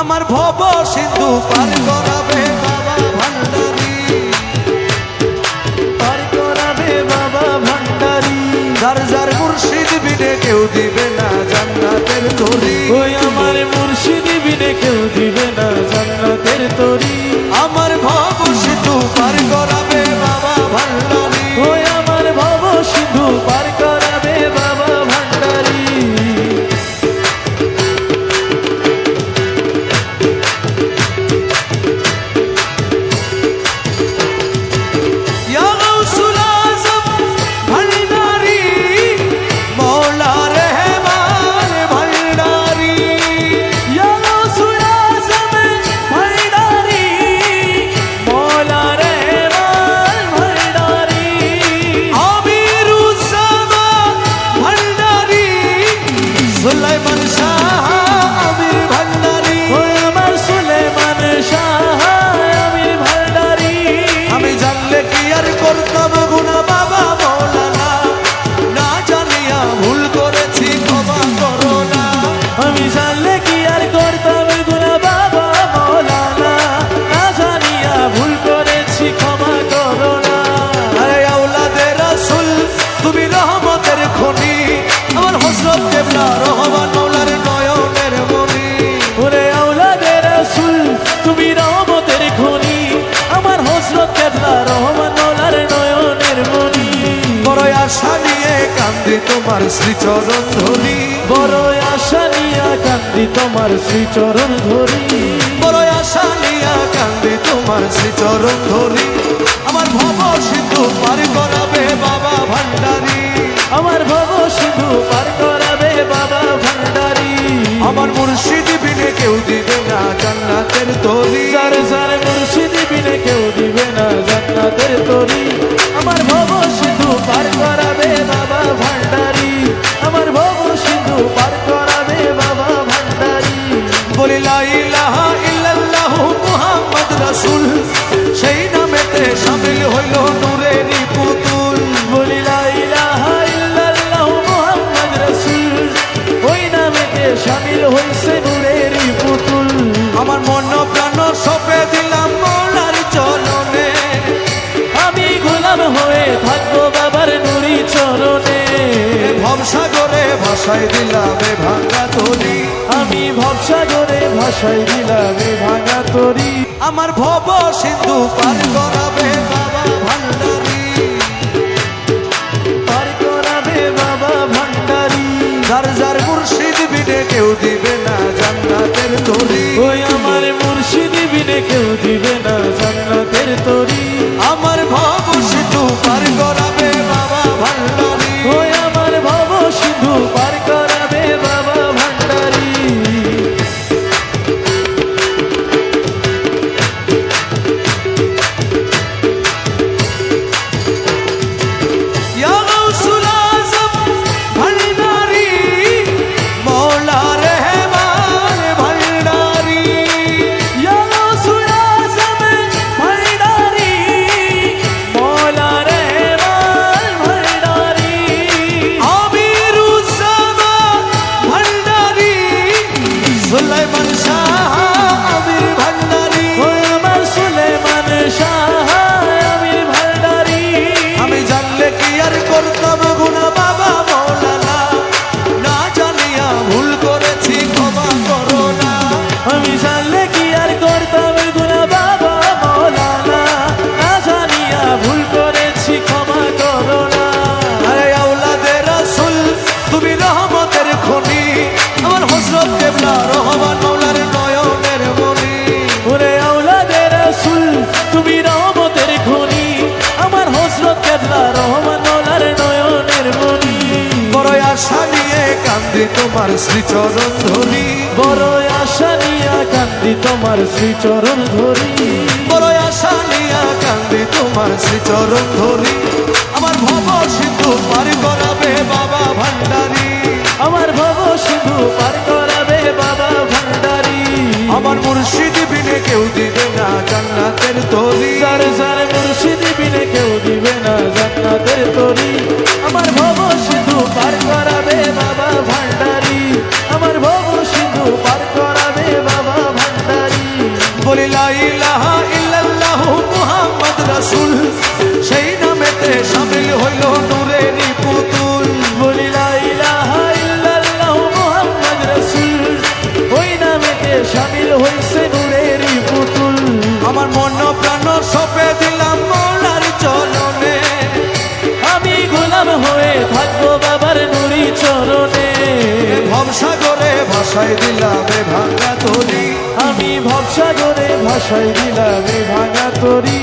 আমার ভব সিন্ধু পার করাবে বাবা ভান্ডারি, পার করাবে বাবা ভান্ডারি। যার যার মুর্শিদ বিনে কেউ দিবে না জান্নাতের তরি, ওই আমার মুর্শিদ বিনে কেউ দিবে না জান্নাতের তরি। আমার ভব সিন্ধু পার করাবে বাবা ভান্ডারি, ওই আমার ভব সিন্ধু পার করাবে বাবা ভান্ডারি। ইয়া গাউসুল আজম ভান্ডারি, মওলা রহমান ভান্ডারি, ইয়া গাউসুল আজম ভান্ডারি, মওলা রহমান ভান্ডারি। আমিরুজ্জামান ভান্ডারি, সুলাইমান শাহ আমির ভান্ডারি, ওই আমার সুলেমান শাহ আমির ভান্ডারি। আমি জানলে কি আর করতাম গুনাহ বাবা মওলানা, না জানিয়া ভুল করেছি ক্ষমা করো না, আমি জানলে কি আর করতাম গুনাহ বাবা মওলানা, না জানিয়া ভুল করেছি ক্ষমা করো না। আরে আওলাদে রাসূল তুমি রহমতের খনি, আমার হযরত কেবলা রহমান মওলার নয়নের মনি, ওরে আওলাদে রাসূল তুমি রহমতের খনি, আমার হযরত কেবলা রহমান মওলার নয়নের মনি। বড় আশা নিয়ে কান্দি তোমার শ্রীচরণ ধরি, বড় আশা নিয়া কান্দি তোমার শ্রীচরণ ধরি। বড় আশা নিয়ে কান্দি তোমার শ্রীচরণ ধরি, আমার ভব সিন্ধু পার করাবে বাবা ভান্ডারি, আমার ভব সিন্ধু পার করাবে বাবা ভান্ডারি। আমার মুর্শিদ বিনে কেউ দিবে না জান্নাতের তরি, যার যার মুর্শিদ বিনে কেউ দিবে না জান্নাতের তরি, আমার ভব সিন্ধু পার করাবে বাবা ভান্ডারি, আমার ভব সিন্ধু পার করাবে বাবা ভান্ডারি। বলি লা ইলাহা ইল্লাল্লাহু মুহাম্মদ রাসূল, সেই নামেতে শামিল হইল নূরেরই পুতুল, বলি লা ইলাহা ইল্লাল্লাহু মুহাম্মদ রাসূল, ওই নামেতে শামিল হইছে নূরেরই পুতুল। আমার মন প্রাণ সঁপে দিলাম মওলার চরণে, আমি গোলাম হয়ে থাকবো বাবার নুরি চরণে। ভবসাগরে ভাসায় দিলাম এ ভাঙা তরি, আমি ভবসাগরে ভাসাই দিলাম এ ভাঙা তরি। আমার ভব সিন্ধু পার করাবে বাবা ভান্ডারি, পার করাবে বাবা ভান্ডারি। যার যার মুর্শিদ বিনে কেউ দিবে না জান্নাতের তরি, ওই আমার মুর্শিদ বিনে কেউ দিবে না জান্নাতের তরি। আমার ভব সিন্ধু পার করাবে বাবা ভান্ডারি, ওই আমার ভব সিন্ধু পার করাবে বাবা ভান্ডারি। ইয়া গাউসুল আজম ভান্ডারি, মওলা রহমান ভান্ডারি, ইয়া গাউসুল আজম ভান্ডারি, মওলা রহমান ভান্ডারি। আমিরুজ্জামান ভান্ডারি, সুলাইমান শাহ আমির ভান্ডারি, ওই আমার সুলেমান শাহ আমির ভান্ডারি। আমি জানলে কি আর করতাম গুনাহ বাবা মওলানা, না জানিয়া ভুল করেছি ক্ষমা করো না, আমি জানলে কি আর করতাম গুনাহ বাবা মওলানা, না জানিয়া ভুল করেছি ক্ষমা করো না। আরে আওলাদে রাসূল তুমি রহমতের খনি, আমার হযরত কেবলা রহমান মওলার নয়নের মনি, ওরে আওলাদে রাসূল তুমি রহমতের খনি, আমার হযরত কেবলা রহমান মওলার নয়নের মনি। বড় আশা নিয়ে কান্দি তোমার শ্রীচরণ ধরি, বড় আশা নিয়া কান্দি তোমার শ্রীচরণ ধরি। বড় আশা নিয়ে কান্দি তোমার শ্রীচরণ ধরি, আমার ভব সিন্ধু পার করাবে বাবা ভান্ডারি, আমার ভব সিন্ধু পার করাবে বাবা ভান্ডারি। আমার মুর্শিদ বিনে কেউ দিবে না জান্নাতের তরি, যার যার মুর্শিদ বিনে কেউ দিবে না জান্নাতের তরি, আমার ভব সিন্ধু পার করাবে বাবা ভান্ডারি, আমার ভব সিন্ধু পার করাবে বাবা ভান্ডারি। মন প্রাণ সপে দিলাম মৌলার চরণে আমি গোলাম হয়ে থাকবো বাবার নুরি চরণে। ভবসাগরে ভাসাই দিলাম এ ভাঙা তরি আমি ভবসাগরে ভাসাই দিলাম এই ভাঙা তরি।